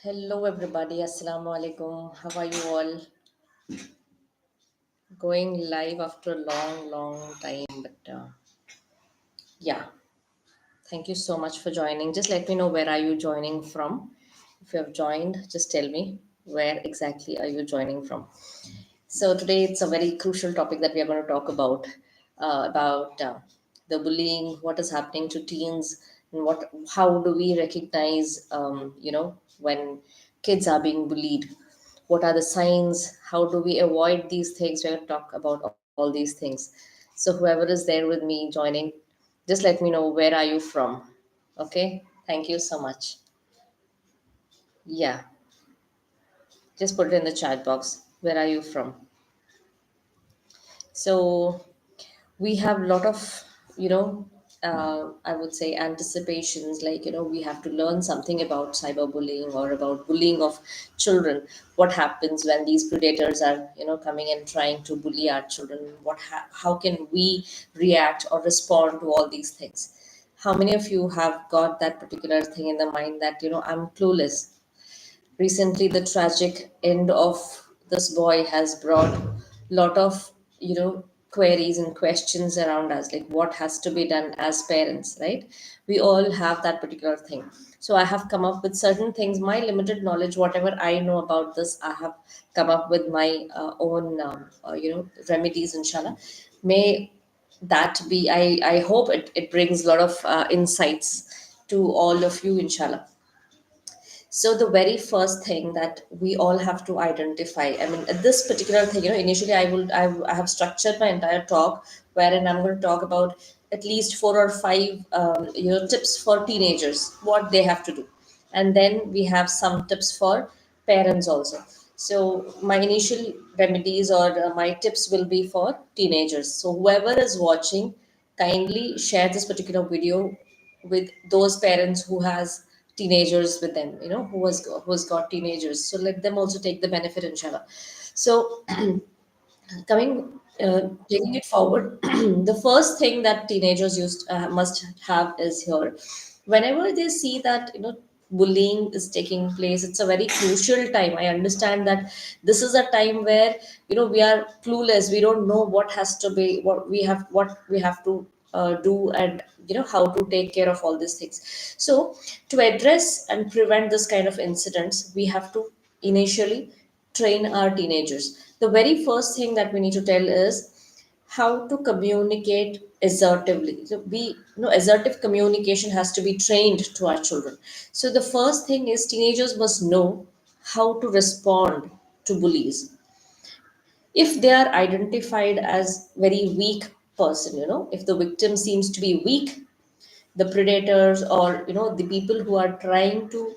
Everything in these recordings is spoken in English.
Hello, everybody. Assalamu alaikum. How are you all? Going live after a long, long time. But yeah, thank you so much for joining. Just let me know where are you joining from. If you have joined, just tell me where exactly are you joining from. So today it's a very crucial topic that we are going to talk about the bullying, what is happening to teens, and how do we recognize, when kids are being bullied. What are the signs? How do we avoid these things? We're going to talk about all these things. So whoever is there with me joining, just let me know where are you from. Okay, thank you so much. Yeah, just put it in the chat box. Where are you from? So we have a lot of I would say anticipations, like we have to learn something about cyberbullying or about bullying of children. What happens when these predators are coming and trying to bully our children? How can we react or respond to all these things? How many of you have got that particular thing in the mind that I'm clueless? Recently, the tragic end of this boy has brought lot of queries and questions around us, like what has to be done as parents, right? We all have that particular thing. So I have come up with certain things, my limited knowledge, whatever I know about this, I have come up with my own remedies, inshallah. May that be, I hope it brings a lot of insights to all of you, inshallah. So the very first thing that we all have to identify, I mean, this particular thing, initially I have structured my entire talk wherein I'm going to talk about at least four or five, tips for teenagers, what they have to do, and then we have some tips for parents also. So my initial remedies or my tips will be for teenagers. So whoever is watching, kindly share this particular video with those parents who has teenagers with them, who has got teenagers, so let them also take the benefit, inshallah. So coming taking it forward, the first thing that teenagers must have is here, whenever they see that bullying is taking place, it's a very crucial time. I understand that this is a time where we are clueless, we don't know what has to be, what we have to do, and how to take care of all these things. So to address and prevent this kind of incidents, we have to initially train our teenagers. The very first thing that we need to tell is how to communicate assertively. So assertive communication has to be trained to our children. So the first thing is teenagers must know how to respond to bullies. If they are identified as very weak person, if the victim seems to be weak, the predators or the people who are trying to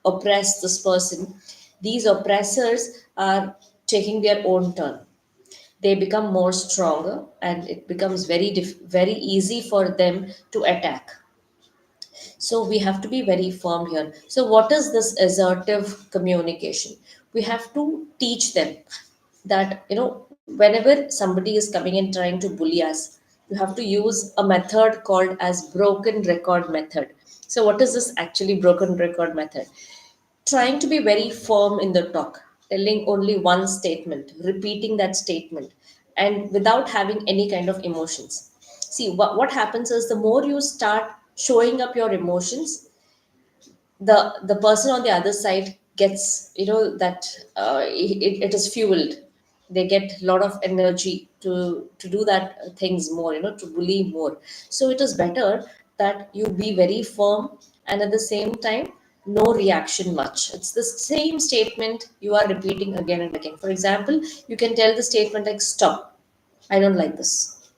oppress this person, these oppressors are taking their own turn. They become more stronger and it becomes very easy for them to attack. So we have to be very firm here. So what is this assertive communication? We have to teach them that whenever somebody is coming and trying to bully us, you have to use a method called as broken record method. So what is this actually broken record method? Trying to be very firm in the talk, telling only one statement, repeating that statement, and without having any kind of emotions. See, what happens is the more you start showing up your emotions, the person on the other side gets that it is fueled. They get a lot of energy to do that things more, to bully more. So it is better that you be very firm, and at the same time no reaction much. It's the same statement you are repeating again and again. For example, you can tell the statement like, stop, I don't like this.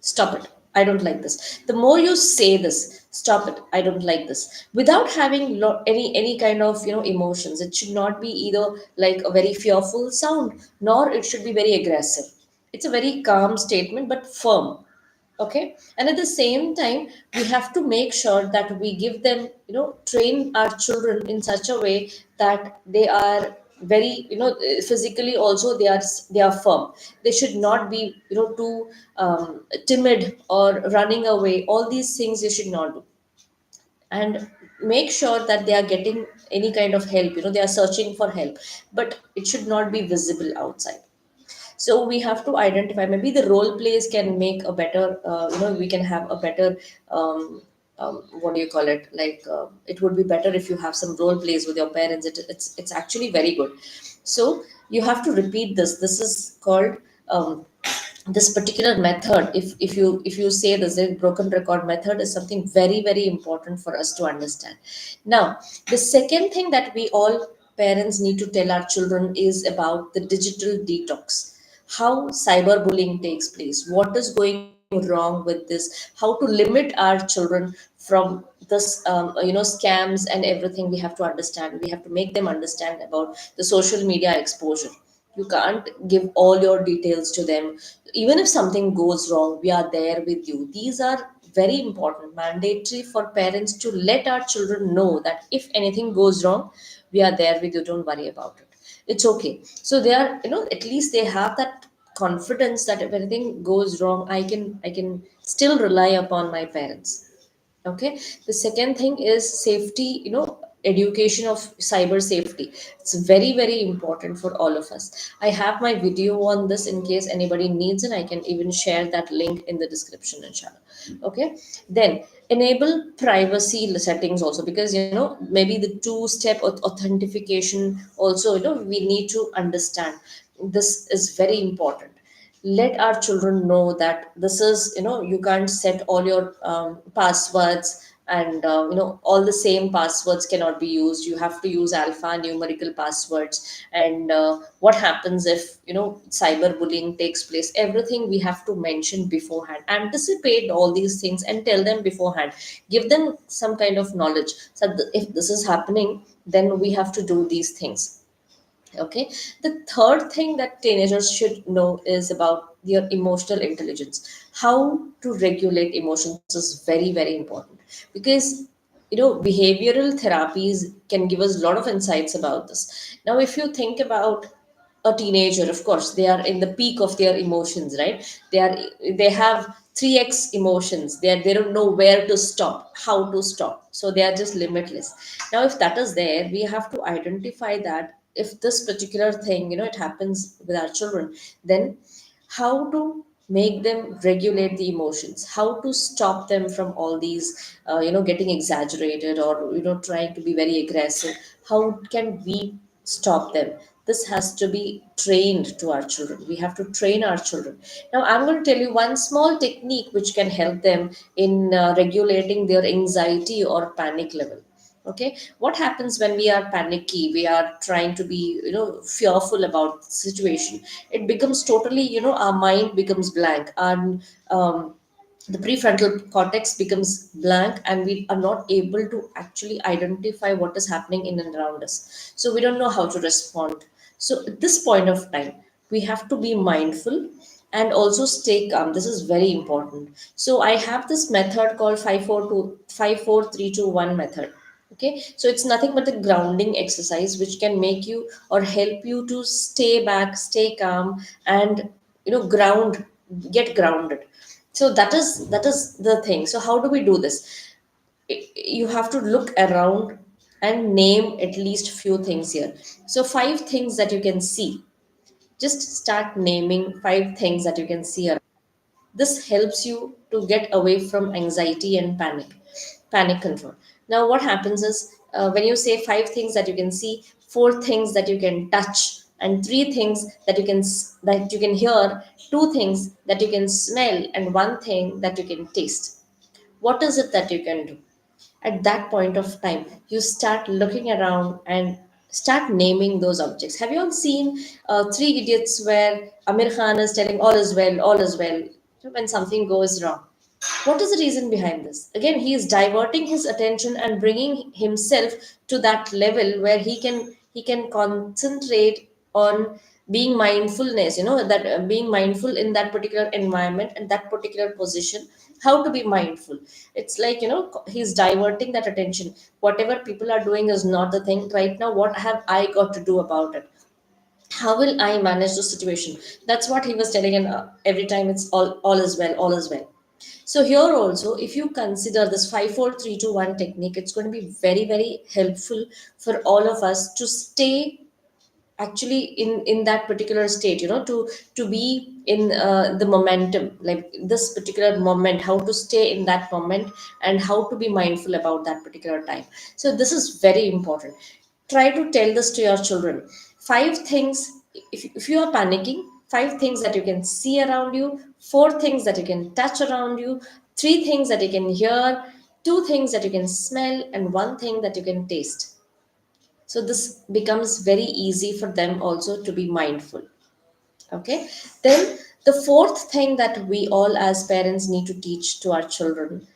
Stop it, I don't like this. The more you say this, stop it, I don't like this, without having any kind of emotions. It should not be either like a very fearful sound, nor it should be very aggressive. It's a very calm statement but firm. Okay, and at the same time we have to make sure that we give them, train our children in such a way that they are very, physically also they are firm. They should not be too timid or running away. All these things you should not do. And make sure that they are getting any kind of help, they are searching for help, but it should not be visible outside. So we have to identify, maybe the role plays can make a better, we can have a better, what do you call it, like, it would be better if you have some role plays with your parents. It's actually very good. So you have to repeat this is called, this particular method. If you say this, the broken record method is something very very important for us to understand. Now, the second thing that we all parents need to tell our children is about the digital detox, how cyberbullying takes place, what is going wrong with this, how to limit our children from this, scams and everything. We have to understand, we have to make them understand about the social media exposure. You can't give all your details to them. Even if something goes wrong, we are there with you. These are very important, mandatory for parents to let our children know that if anything goes wrong, we are there with you, don't worry about it, it's okay. So they are, at least they have that confidence that if anything goes wrong, I can still rely upon my parents. Okay. The second thing is safety, education of cyber safety. It's very very important for all of us. I have my video on this, in case anybody needs it, I can even share that link in the description, inshallah. Okay. Then enable privacy settings also, because maybe the two step authentication also, we need to understand. This is very important. Let our children know that this is, you can't set all your passwords, and all the same passwords cannot be used. You have to use alpha numerical passwords. And what happens if, cyberbullying takes place, everything we have to mention beforehand, anticipate all these things and tell them beforehand. Give them some kind of knowledge, so that if this is happening, then we have to do these things. Okay. The third thing that teenagers should know is about their emotional intelligence. How to regulate emotions is very very important, because behavioral therapies can give us a lot of insights about this. Now, if you think about a teenager, of course they are in the peak of their emotions, right? They have 3x emotions. They don't know where to stop, how to stop, so they are just limitless. Now, if that is there, we have to identify that if this particular thing, it happens with our children, then how to make them regulate the emotions, how to stop them from all these, getting exaggerated, or trying to be very aggressive. How can we stop them? This has to be trained to our children. We have to train our children. Now, I'm going to tell you one small technique which can help them in regulating their anxiety or panic level. Okay. What happens when we are panicky, we are trying to be, fearful about the situation? It becomes totally, our mind becomes blank, and the prefrontal cortex becomes blank, and we are not able to actually identify what is happening in and around us, so we don't know how to respond. So at this point of time, we have to be mindful and also stay calm. This is very important. So I have this method called 5 4 2 5 4 3 2 1 method. Okay. So it's nothing but the grounding exercise which can make you or help you to stay back, stay calm, and ground, get grounded. So that is the thing. So how do we do this? You have to look around and name at least few things here. So 5 things that you can see. Just start naming 5 things that you can see around. This helps you to get away from anxiety and panic control. Now, what happens is, when you say 5 things that you can see, 4 things that you can touch, and 3 things that you can hear, 2 things that you can smell, and 1 thing that you can taste. What is it that you can do? At that point of time, you start looking around and start naming those objects. Have you all seen Three Idiots, where Amir Khan is telling all is well, when something goes wrong? What is the reason behind this? Again, he is diverting his attention and bringing himself to that level where he can concentrate on being mindfulness. That being mindful in that particular environment and that particular position. How to be mindful? It's like, he's diverting that attention. Whatever people are doing is not the thing right now. What have I got to do about it? How will I manage the situation? That's what he was telling, and every time it's all is well, all is well. So here also, if you consider this 5 4 3 2 1 technique, it's going to be very very helpful for all of us to stay actually in that particular state, to be in the momentum, like this particular moment, how to stay in that moment, and how to be mindful about that particular time. So this is very important. Try to tell this to your children. Five things, if you are panicking, five things that you can see around you, four things that you can touch around you, three things that you can hear, two things that you can smell, and one thing that you can taste. So this becomes very easy for them also to be mindful. Okay. Then the fourth thing that we all as parents need to teach to our children,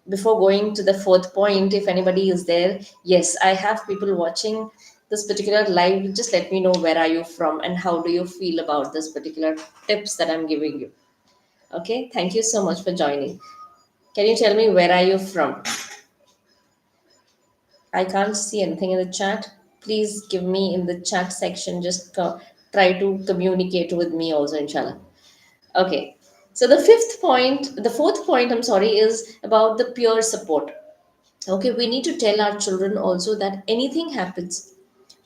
before going to the fourth point, if anybody is there, yes, I have people watching this particular live. Just let me know where are you from and how do you feel about this particular tips that I'm giving you. Okay. Thank you so much for joining. Can you tell me where are you from? I can't see anything in the chat. Please give me in the chat section. Just try to communicate with me also, inshallah. Okay. So the fourth point, I'm sorry, is about the peer support. Okay, we need to tell our children also that anything happens,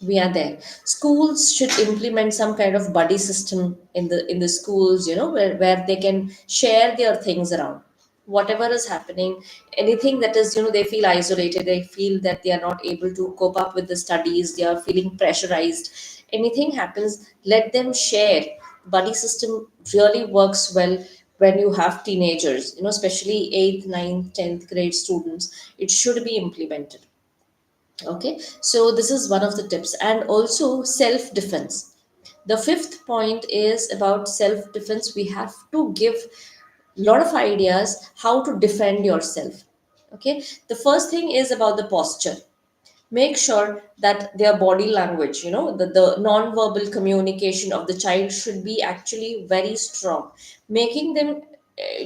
we are there. Schools should implement some kind of buddy system in the schools, where they can share their things around. Whatever is happening, anything that is, they feel isolated, they feel that they are not able to cope up with the studies, they are feeling pressurized. Anything happens, let them share. Buddy system really works well when you have teenagers, especially 8th, ninth, 10th grade students. It should be implemented. Okay, so this is one of the tips, and also self defense. The fifth point is about self defense. We have to give a lot of ideas how to defend yourself. Okay, the first thing is about the posture. Make sure that their body language, the non-verbal communication of the child should be actually very strong, making them,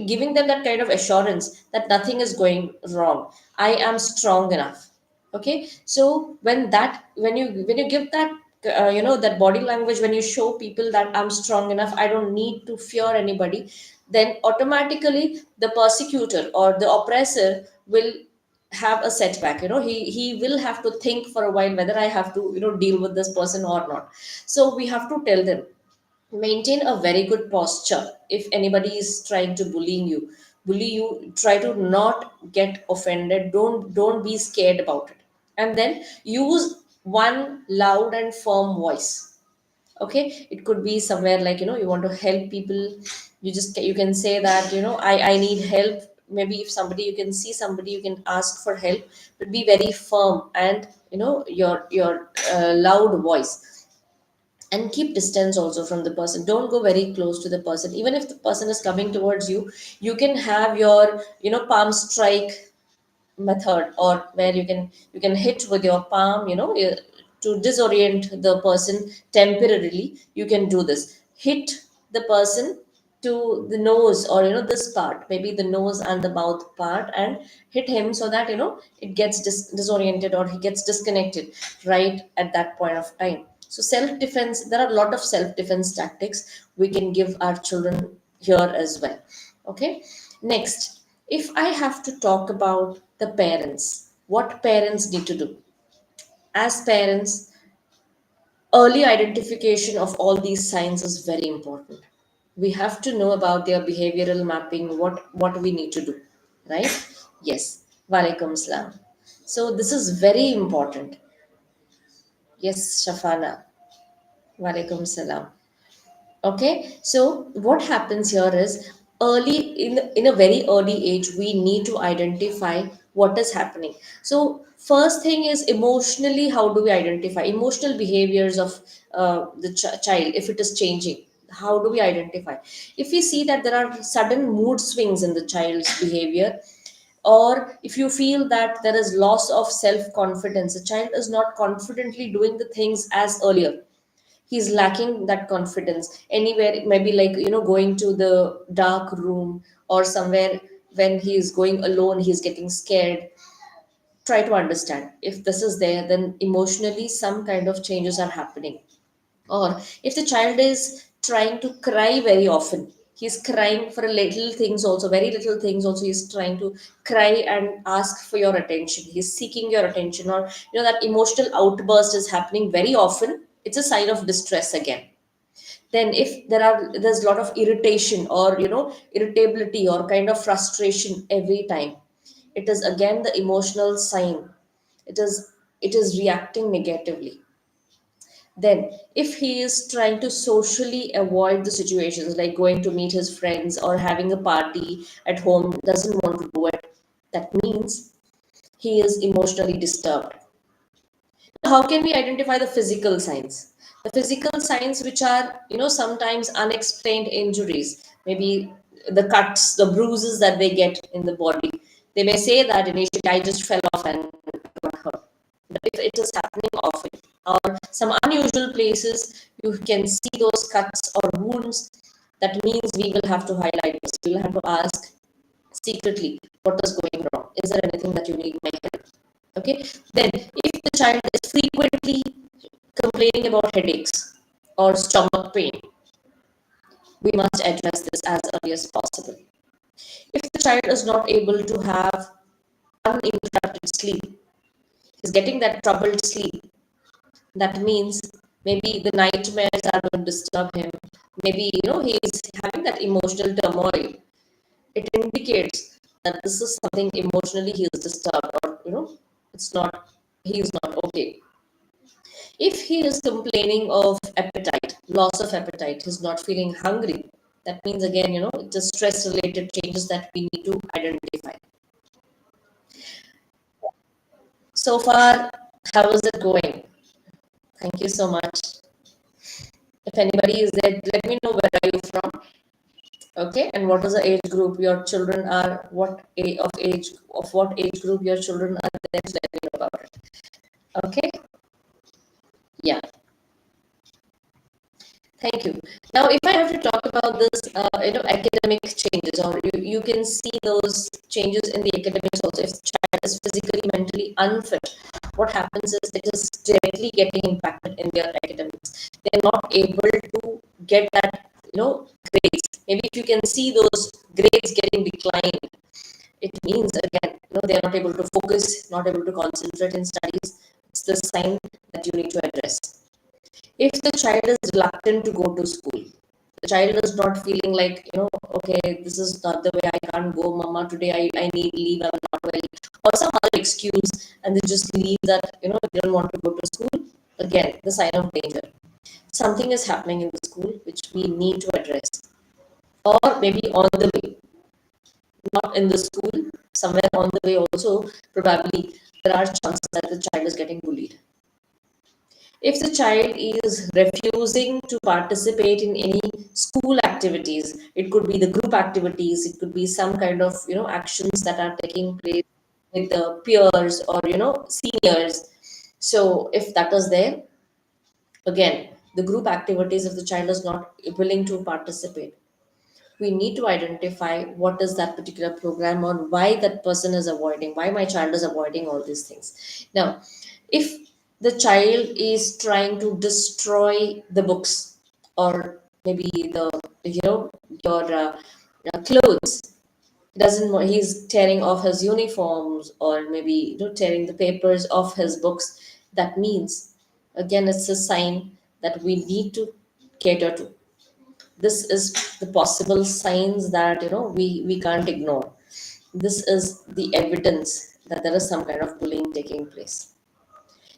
giving them that kind of assurance that nothing is going wrong. I am strong enough. Okay, so when you give that, that body language, when you show people that I'm strong enough, I don't need to fear anybody, then automatically the persecutor or the oppressor will have a setback. He will have to think for a while whether I have to, deal with this person or not. So we have to tell them, maintain a very good posture. If anybody is trying to bully you, try to not get offended. Don't be scared about it. And then use one loud and firm voice. Okay, it could be somewhere like, you want to help people. You can say that, I need help. Maybe if somebody, you can see somebody, you can ask for help, but be very firm, and your loud voice. And keep distance also from the person. Don't go very close to the person. Even if the person is coming towards you, you can have your, palm strike method, or where you can hit with your palm, to disorient the person temporarily. You can do this. Hit the person to the nose, or this part, maybe the nose and the mouth part, and hit him so that, it gets disoriented, or he gets disconnected right at that point of time. So self defense, there are a lot of self defense tactics we can give our children here as well. Okay. Next, if I have to talk about the parents, what parents need to do. As parents, early identification of all these signs is very important. We have to know about their behavioral mapping, what we need to do, right? Yes. Walaikum salam. So this is very important. Yes, Shafana. Walaikum salam. Okay, so what happens here is, early in a very early age, we need to identify what is happening. So first thing is emotionally, how do we identify emotional behaviors of the child? If it is changing, how do we identify? If we see that there are sudden mood swings in the child's behavior, or if you feel that there is loss of self confidence, the child is not confidently doing the things as earlier, he's lacking that confidence anywhere, maybe like, going to the dark room, or somewhere when he's going alone, he's getting scared. Try to understand, if this is there, then emotionally some kind of changes are happening. Or if the child is trying to cry very often, He's crying for a little things also, very little things also. He's trying to cry and ask for your attention. He's seeking your attention, or that emotional outburst is happening very often. It's a sign of distress again. Then if there's a lot of irritation, or irritability, or kind of frustration every time, it is again the emotional sign. It is reacting negatively. Then if he is trying to socially avoid the situations, like going to meet his friends or having a party at home, doesn't want to do it, that means he is emotionally disturbed. How can we identify the physical signs? The physical signs, which are sometimes unexplained injuries, maybe the cuts, the bruises that they get in the body. They may say that initially I just fell off and got hurt. But if it is happening often, or some unusual places, you can see those cuts or wounds, that means we will have to highlight this. We will have to ask secretly what is going wrong. Is there anything that you need my help? Okay. Then if the child is frequently complaining about headaches or stomach pain, we must address this as early as possible. If the child is not able to have uninterrupted sleep, is getting that troubled sleep, that means maybe the nightmares are going to disturb him. Maybe he is having that emotional turmoil. It indicates that this is something emotionally he is disturbed, or it's not, he is not okay. If he is complaining of appetite, loss of appetite, he's not feeling hungry, that means again, it is stress related changes that we need to identify. So far, how is it going? Thank you so much. If anybody is there, let me know where are you from. Okay, and what is the age group your children are? What age group your children are? Then let me know about it. Okay, yeah. Thank you. Now, if I have to talk about this, academic changes, or you can see those changes in the academics also. If the child is physically, mentally unfit, what happens is it is directly getting impacted in their academics. They're not able to get that, grades. Maybe if you can see those grades getting declined, it means again, they're not able to focus, not able to concentrate in studies. It's the sign that you need to address. If the child is reluctant to go to school, the child is not feeling like, okay, this is not the way, I can't go, mama, today I need leave, I'm not well, or some other excuse, and they just leave that, they don't want to go to school, again, the sign of danger. Something is happening in the school which we need to address. Or maybe on the way, not in the school, somewhere on the way also, probably there are chances that the child is getting bullied. If the child is refusing to participate in any school activities, it could be the group activities, it could be some kind of actions that are taking place with the peers or seniors. So if that is there, again, the group activities, if the child is not willing to participate, we need to identify what is that particular program, or why that person is avoiding, why my child is avoiding all these things. Now, if the child is trying to destroy the books, or maybe the your clothes, doesn't want, he's tearing off his uniforms, or maybe tearing the papers off his books, that means again it's a sign that we need to cater to. This is the possible signs that we can't ignore. This is the evidence that there is some kind of bullying taking place.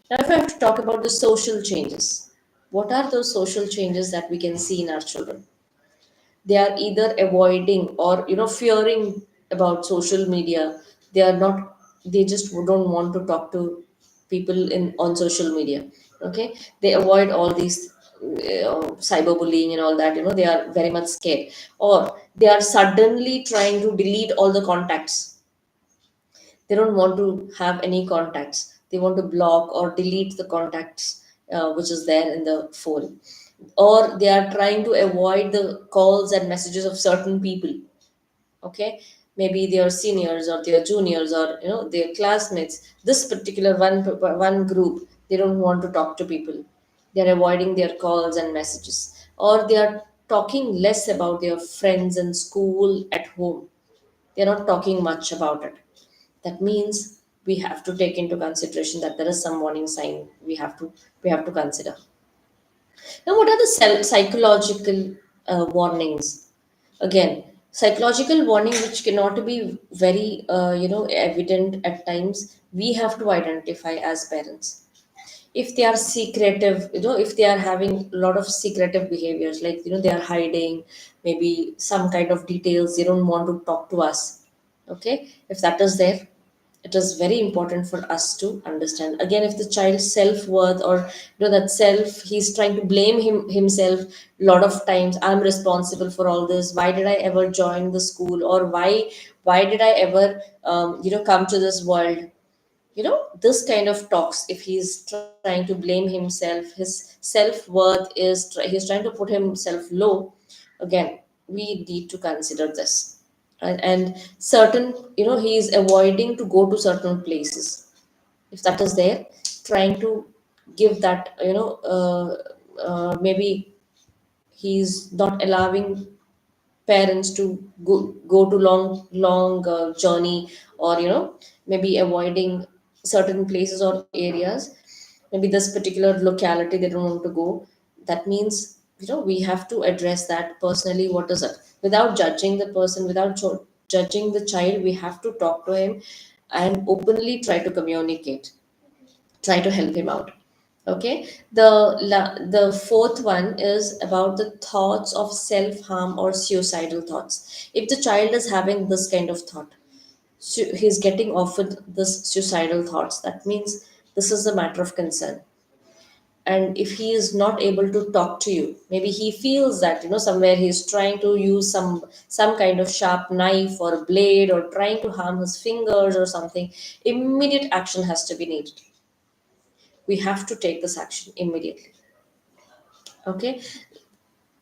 Now, if I have to talk about the social changes, what are those social changes that we can see in our children? They are either avoiding or fearing about social media. They are not, they just don't want to talk to people in on social media. Okay, they avoid all these cyberbullying and all that. They are very much scared, or they are suddenly trying to delete all the contacts. They don't want to have any contacts. They want to block or delete the contacts which is there in the phone. Or they are trying to avoid the calls and messages of certain people. Okay, maybe their seniors or their juniors, or their classmates. This particular one group, they don't want to talk to people. They are avoiding their calls and messages, or they are talking less about their friends and school at home. They're not talking much about it. That means we have to take into consideration that there is some warning sign we have to consider. Now, what are the psychological warnings? Again, psychological warning which cannot be very evident at times. We have to identify as parents. If they are secretive, if they are having a lot of secretive behaviors, like they are hiding maybe some kind of details, they don't want to talk to us. Okay, if that is there, it is very important for us to understand. Again, if the child's self-worth, or that self, he's trying to blame himself a lot of times. I'm responsible for all this. Why did I ever join the school? Or why did I ever come to this world? This kind of talks, if he's trying to blame himself, his self-worth he's trying to put himself low. Again, we need to consider this. And certain, he is avoiding to go to certain places. If that is there, trying to give that, maybe he's not allowing parents to go to long journey, or maybe avoiding certain places or areas. Maybe this particular locality they don't want to go. That means, we have to address that personally. What is it? Without judging the person, without judging the child, we have to talk to him and openly try to communicate, try to help him out. Okay, the fourth one is about the thoughts of self harm or suicidal thoughts. If the child is having this kind of thought, he's getting offered this suicidal thoughts, that means this is a matter of concern. And if he is not able to talk to you, maybe he feels that, somewhere he's trying to use some kind of sharp knife or blade, or trying to harm his fingers or something, immediate action has to be needed. We have to take this action immediately. Okay,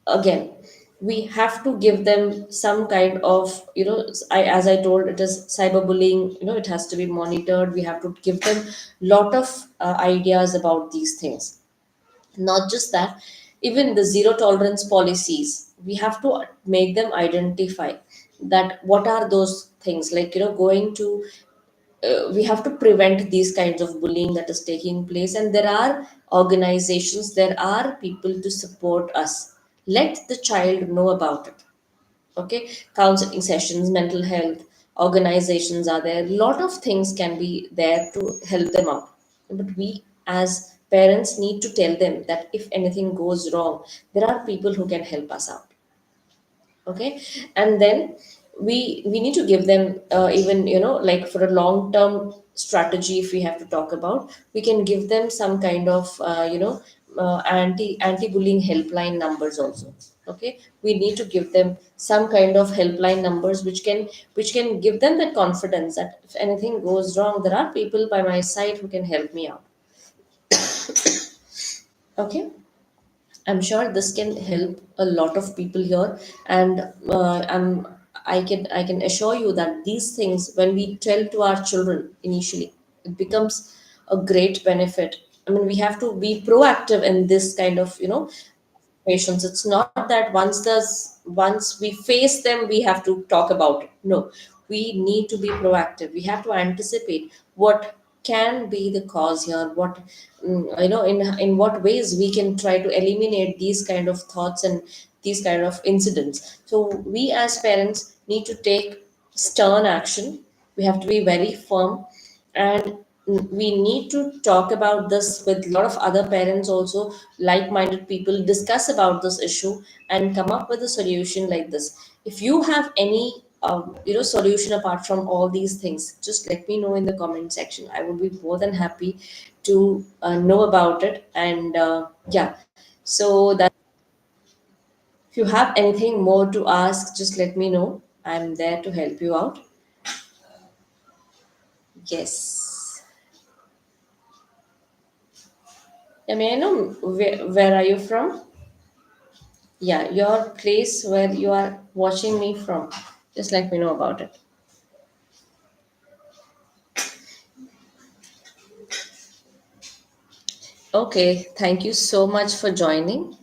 again, we have to give them some kind of, as I told, it is cyberbullying, it has to be monitored. We have to give them lot of ideas about these things. Not just that, even the zero tolerance policies, we have to make them identify that what are those things, like going to we have to prevent these kinds of bullying that is taking place. And there are organizations, there are people to support us. Let the child know about it. Okay, counseling sessions, mental health organizations are there, a lot of things can be there to help them out. But we as parents need to tell them that if anything goes wrong, there are people who can help us out. Okay, and then we need to give them, even like for a long term strategy, if we have to talk about, we can give them some kind of anti bullying helpline numbers also. Okay, we need to give them some kind of helpline numbers which can give them that confidence that if anything goes wrong, there are people by my side who can help me out. Okay, I'm sure this can help a lot of people here. And I can assure you that these things, when we tell to our children initially, it becomes a great benefit. I mean, we have to be proactive in this kind of patients. It's not that once we face them, we have to talk about it. No, we need to be proactive. We have to anticipate what can be the cause here. What in what ways we can try to eliminate these kind of thoughts and these kind of incidents. So we as parents need to take stern action. We have to be very firm, and we need to talk about this with a lot of other parents also, like-minded people, discuss about this issue and come up with a solution like this. If you have any solution apart from all these things, just let me know in the comment section. I would be more than happy to know about it. And yeah, so that, if you have anything more to ask, just let me know. I'm there to help you out. Yes. Yeah, may I know where are you from? Yeah, your place where you are watching me from. Just let me know about it. Okay, thank you so much for joining.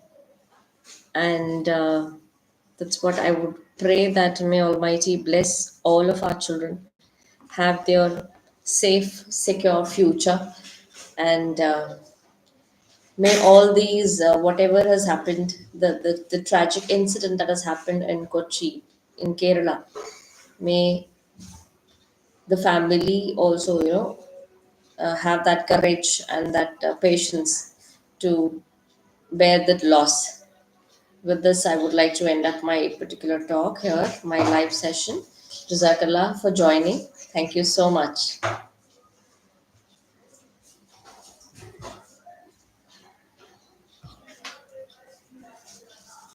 And that's what I would pray, that may Almighty bless all of our children, have their safe, secure future, and may all these, whatever has happened, the tragic incident that has happened in Kochi, in Kerala, may the family also, have that courage and that patience to bear that loss. With this, I would like to end up my particular talk here, my live session. Jazakallah for joining. Thank you so much.